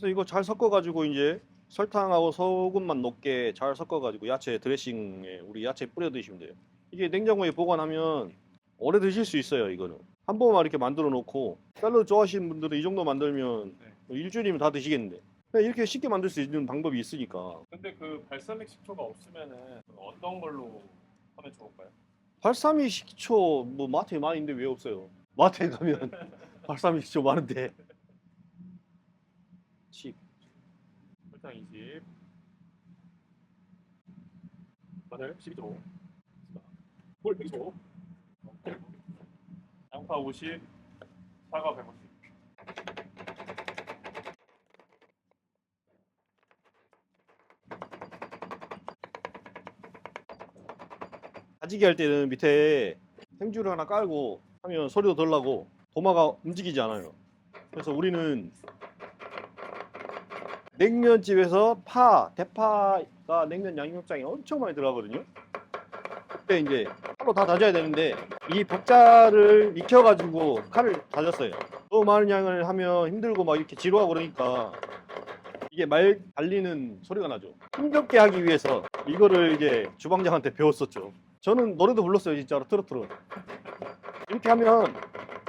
그래서 이거 잘 섞어가지고 이제 설탕하고 소금만 녹게 잘 섞어가지고 야채 드레싱에 우리 야채 뿌려 드시면 돼요. 이게 냉장고에 보관하면 오래 드실 수 있어요. 이거는 한 번만 이렇게 만들어 놓고, 샐러드 좋아하시는 분들은 이 정도 만들면 일주일이면 다 드시겠는데, 그냥 이렇게 쉽게 만들 수 있는 방법이 있으니까. 근데 그 발사믹 식초가 없으면은 어떤 걸로 하면 좋을까요? 발사믹 식초 뭐 마트에 많이 있는데 왜 없어요? 마트에 가면 발사믹 식초 많은데. 칩. 설탕 20, 마늘 12조, 꿀 100조, 양파 50, 사과 150. 다지기 할 때는 밑에 생주를 하나 깔고 하면 소리도 덜 나고 도마가 움직이지 않아요. 그래서 우리는 냉면집에서 대파가 냉면 양념장에 엄청 많이 들어가거든요. 그때 이제 칼로 다 다져야 되는데 이 벽자를 익혀가지고 칼을 다졌어요. 너무 많은 양을 하면 힘들고 막 이렇게 지루하고 그러니까 이게 말 달리는 소리가 나죠. 힘겹게 하기 위해서 이거를 이제 주방장한테 배웠었죠. 저는 노래도 불렀어요, 진짜로. 트로트로. 이렇게 하면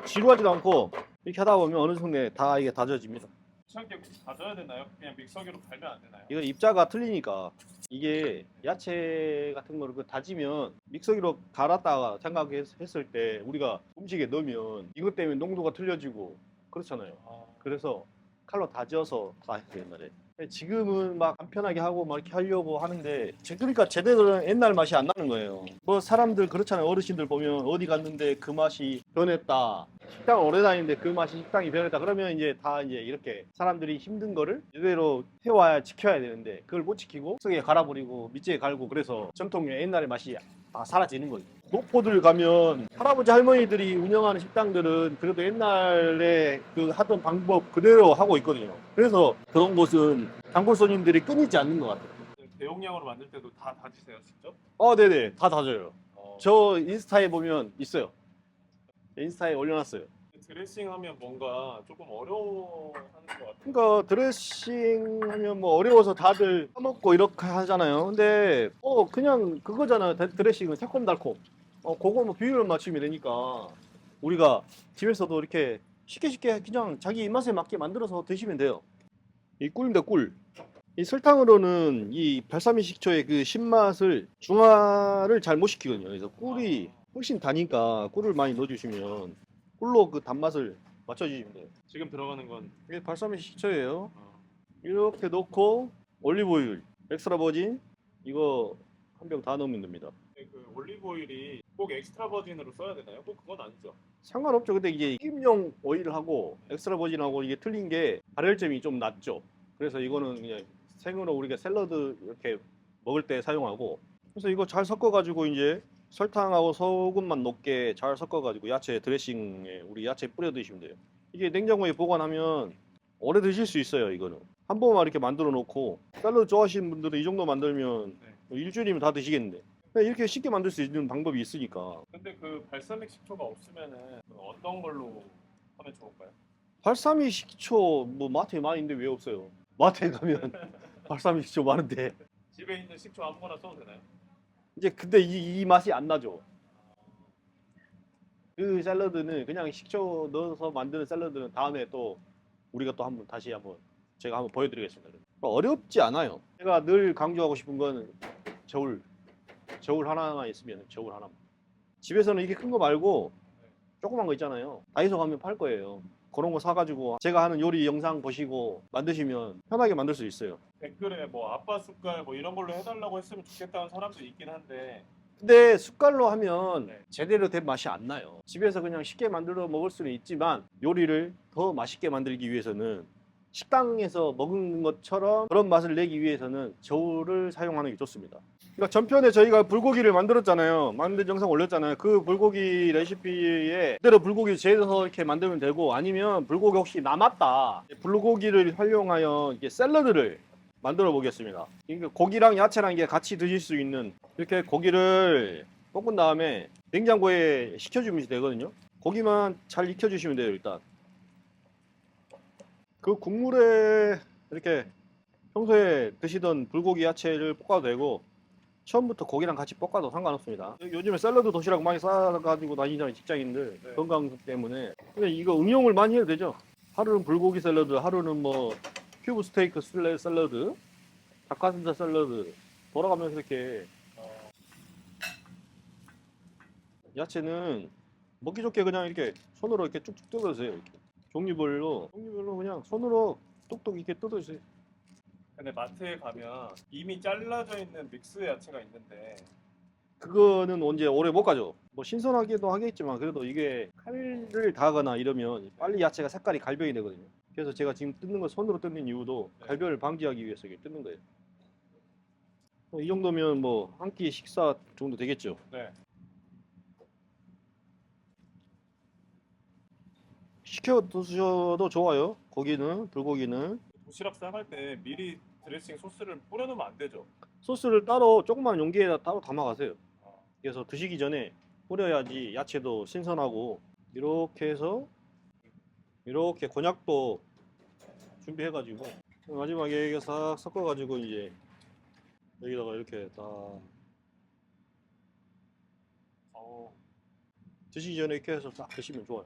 지루하지도 않고, 이렇게 하다 보면 어느 순간에 다 이게 다져집니다. 귀찮게 다져야 되나요? 그냥 믹서기로 갈면 안 되나요? 이거 입자가 틀리니까, 이게 야채 같은 거를 다지면 믹서기로 갈았다가 생각했을 때 우리가 음식에 넣으면 이것 때문에 농도가 틀려지고 그렇잖아요. 그래서 칼로 다져서 다 했어요, 옛날에. 지금은 막 간편하게 하고 막 이렇게 하려고 하는데, 그러니까 제대로 옛날 맛이 안 나는 거예요. 뭐 사람들 그렇잖아요. 어르신들 보면 어디 갔는데 그 맛이 변했다, 식당을 오래 다니는데 그 맛이 식당이 변했다, 그러면 이제 다 이제 이렇게 사람들이 힘든 거를 제대로 해와야 지켜야 되는데 그걸 못 지키고 속에 갈아버리고 밑에 갈고, 그래서 전통의 옛날의 맛이 다 사라지는 거죠. 노포들 가면 할아버지 할머니들이 운영하는 식당들은 그래도 옛날에 그 하던 방법 그대로 하고 있거든요. 그래서 그런 곳은 단골 손님들이 끊이지 않는 것 같아요. 대용량으로 만들 때도 다 다지세요, 직접? 네네, 다 다져요. 저 인스타에 보면 있어요. 인스타에 올려놨어요. 드레싱 하면 뭔가 조금 어려워하는 것 같아요. 그러니까 드레싱 하면 뭐 어려워서 다들 써먹고 이렇게 하잖아요. 근데 그냥 그거잖아요. 드레싱은 새콤달콤. 그거 뭐 비율을 맞추면 되니까 우리가 집에서도 이렇게 쉽게 그냥 자기 입맛에 맞게 만들어서 드시면 돼요. 이 꿀입니다, 꿀. 이 설탕으로는 이 발사믹 식초의 그 신맛을 중화를 잘 못 시키거든요. 그래서 꿀이 훨씬 다니까 꿀을 많이 넣어주시면 꿀로 그 단맛을 맞춰주시면 돼요. 지금 들어가는 건 이게 발사믹 식초예요. 이렇게 넣고 올리브오일, 엑스트라 버진 이거 한 병 다 넣으면 됩니다. 그 올리브 오일이 꼭 엑스트라 버진으로 써야 되나요? 꼭 그건 아니죠. 상관없죠. 근데 이게 튀김용 오일하고 엑스트라 버진하고 이게 틀린 게 발열점이 좀 낮죠. 그래서 이거는 그냥 생으로 우리가 샐러드 이렇게 먹을 때 사용하고, 그래서 이거 잘 섞어가지고 이제 설탕하고 소금만 녹게 잘 섞어가지고 야채 드레싱에 우리 야채 뿌려 드시면 돼요. 이게 냉장고에 보관하면 오래 드실 수 있어요. 이거는 한 번만 이렇게 만들어 놓고, 샐러드 좋아하시는 분들은 이 정도 만들면 일주일이면 다 드시겠는데, 그냥 이렇게 쉽게 만들 수 있는 방법이 있으니까. 근데 그 발사믹 식초가 없으면은 어떤 걸로 하면 좋을까요? 발사믹 식초 뭐 마트에 많이 있는데 왜 없어요? 마트에 가면 발사믹 식초 많은데. 집에 있는 식초 아무거나 써도 되나요? 이제 근데 이 맛이 안 나죠. 그 샐러드는 그냥 식초 넣어서 만드는 샐러드는 다음에 또 우리가 또 한번 다시 한번 제가 한번 보여드리겠습니다. 어렵지 않아요. 제가 늘 강조하고 싶은 건 저울 하나만 있으면, 저울 하나만. 집에서는 이게 큰 거 말고 조그만 거 있잖아요. 다이소 가면 팔 거예요. 그런 거 사가지고 제가 하는 요리 영상 보시고 만드시면 편하게 만들 수 있어요. 댓글에 뭐 아빠 숟갈 뭐 이런 걸로 해달라고 했으면 좋겠다는 사람도 있긴 한데 근데 숟갈로 하면 제대로 된 맛이 안 나요. 집에서 그냥 쉽게 만들어 먹을 수는 있지만 요리를 더 맛있게 만들기 위해서는 식당에서 먹는 것처럼 그런 맛을 내기 위해서는 저울을 사용하는 게 좋습니다. 그러니까 전편에 저희가 불고기를 만들었잖아요. 만든 영상 올렸잖아요. 그 불고기 레시피에 그대로 불고기 재서 이렇게 만들면 되고, 아니면 불고기 혹시 남았다, 불고기를 활용하여 이렇게 샐러드를 만들어 보겠습니다. 그러니까 고기랑 야채랑 이게 같이 드실 수 있는, 이렇게 고기를 볶은 다음에 냉장고에 식혀주면 되거든요. 고기만 잘 익혀주시면 돼요. 일단 그 국물에 이렇게 평소에 드시던 불고기 야채를 볶아도 되고 처음부터 고기랑 같이 볶아도 상관없습니다. 요즘에 샐러드 도시락 많이 싸가지고 다니잖아요, 직장인들. 네. 건강 때문에. 근데 이거 응용을 많이 해도 되죠. 하루는 불고기 샐러드, 하루는 뭐 큐브 스테이크 샐러드, 닭가슴살 샐러드 돌아가면서 이렇게 야채는 먹기 좋게 그냥 이렇게 손으로 이렇게 쭉쭉 뜯어주세요. 이렇게. 종류별로 그냥 손으로 뚝뚝 이렇게 뜯어주세요. 근데 마트에 가면 이미 잘라져 있는 믹스 야채가 있는데 그거는 언제 오래 못 가죠. 뭐 신선하기도 하겠지만 그래도 이게 칼을 닿거나 이러면 빨리 야채가 색깔이 갈변이 되거든요. 그래서 제가 지금 뜯는 거 손으로 뜯는 이유도 네. 갈변을 방지하기 위해서 이렇게 뜯는 거예요. 이 정도면 뭐 한 끼 식사 정도 되겠죠. 네. 시켜 드셔도 좋아요. 고기는 불고기는 도시락 싸갈 때 미리 드레싱 소스를 뿌려놓으면 안 되죠. 소스를 따로 조그만 용기에다 따로 담아 가세요. 아, 그래서 드시기 전에 뿌려야지 야채도 신선하고 이렇게 해서 이렇게 곤약도 준비해가지고 마지막에 이게 싹 섞어가지고 이제 여기다가 이렇게 딱 어우, 드시기 전에 이렇게 해서 딱 드시면 좋아요.